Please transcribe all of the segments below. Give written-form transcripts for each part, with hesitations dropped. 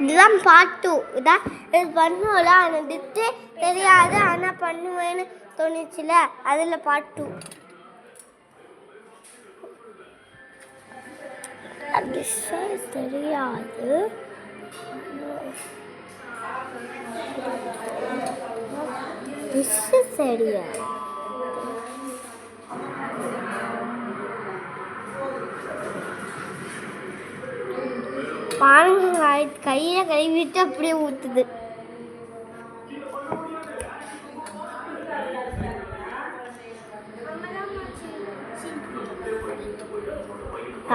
இதுதான் பார்ட் 2. இதான் இது பண்ணுவோம்ல, ஆனால் டிட்டு தெரியாது, ஆனால் பண்ணுவேன்னு தோணுச்சுல, அதில் பார்ட் 2. தெரியாது தெரியாது பாருங்க, கையில கழுவிட்டு அப்படியே ஊத்துது.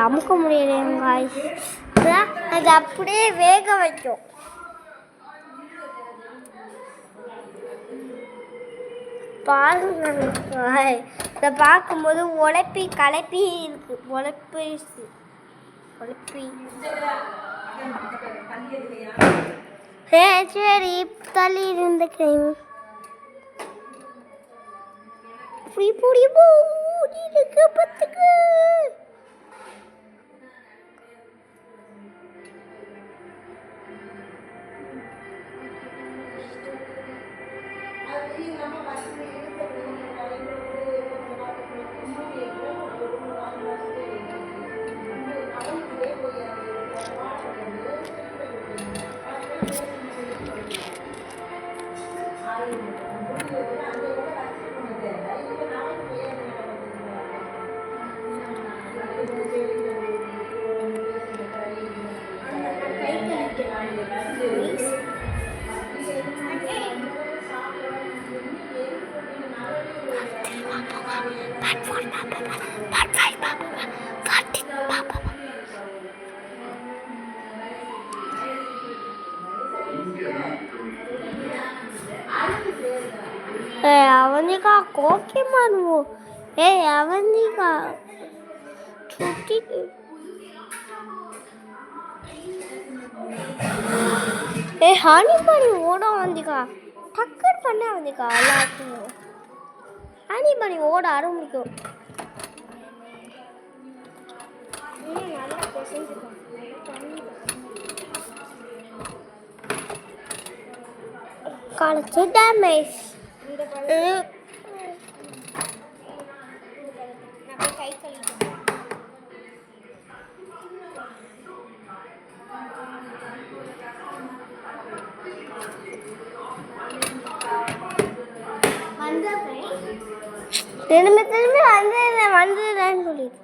அமுக்க முடியலைங்க, அது அப்படியே வேக வைக்கும். பாருங்க, இதை பார்க்கும்போது உழைப்பி கலப்பி இருக்கு. உழைப்பி சரி, தள்ளி இருந்த கிரைம் பத்துக்கு. ಅವನಿಗ ಕೋಕೆ ಮಾಡುವು. ಅವನಿಗ ಹಾನಿ ಮಾಡಿ ಓಡೋ ಅವನಿಗ ಟಕ್ಕರ್ பண்ண அவனுக்கு எல்லாத்தையும் ஹனி பண்ணி ஓட ஆரம்பிக்கும். காலத்து டேமேஜ் கை கழிக்கும். திரும்பி திரும்பி வந்துடுறேன்னு சொல்லிட்டு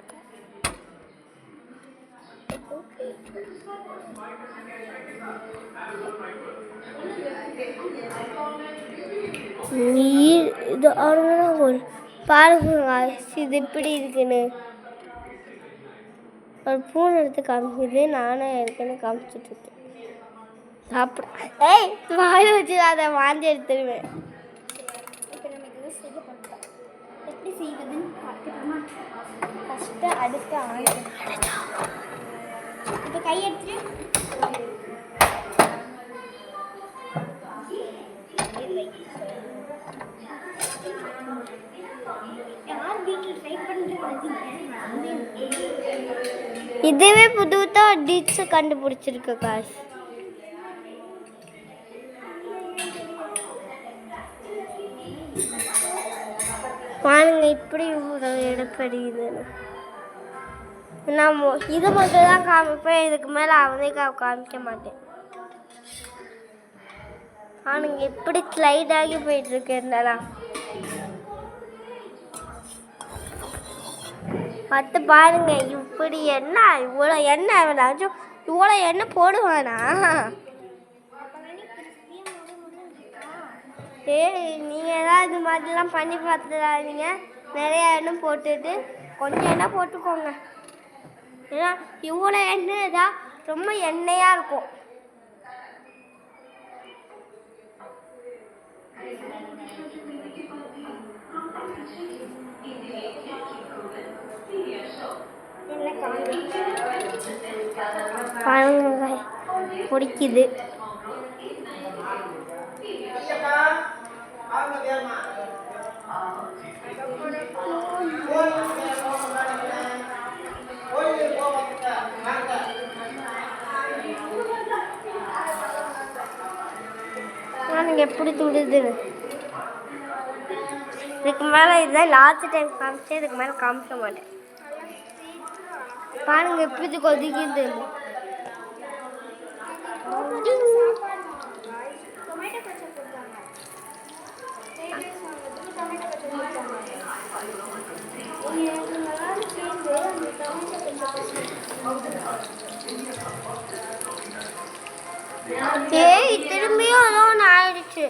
இது பாருங்க, இது இப்படி இருக்குன்னு ஒரு பூனை எடுத்து காமிக்குது. நானும் இருக்குன்னு காமிச்சிட்டு இருக்கேன். வாயில் வச்சு அதை வாந்தி எடுத்துருவேன். எப்படி செய்வதுன்னு பார்த்துக்கோமா? ஃபஸ்ட்டு அடுத்து ஆயிடும். இப்போ கை எடுத்துட்டு இதுவே புதுதா டிட்ஸ் கண்டுபிடிச்சிருக்கு காசு. பாருங்க, இப்படி இடப்படுதுன்னு. நான் இது மட்டும் தான் காமிப்பேன், இதுக்கு மேலே அவனைக்கா காமிக்க மாட்டேன். பாருங்க, எப்படி ஸ்லைட் ஆகி போயிட்டு இருக்கு. இருந்தாலும் மற்ற பாருங்க, இப்படி என்ன இவ்வளோ எண்ணெய் வேணாச்சும் இவ்வளோ எண்ணெய் போடுவானா? நீங்கள் தான் இது மாதிரிலாம் பண்ணி பார்த்துடாதீங்க. நிறையா எண்ணெய் போட்டுட்டு கொஞ்சம் எண்ணெய் போட்டுக்கோங்க. ஏன்னா இவ்வளோ எண்ணெய் தான் ரொம்ப எண்ணெயாக இருக்கும். பாருங்க, பிடிக்குது. பாருங்க எப்படி துடுதுன்னு. இதுக்கு மேலே இதுதான் லாஸ்ட் டைம் காமிச்சேன், இதுக்கு மேலே காமிக்க மாட்டேன். பாருங்க எப்படி கொதிக்குது. ஏய் திரும்பியும் ஏதோ ஒன்று ஆயிடுச்சு.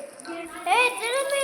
ஏய் திரும்பி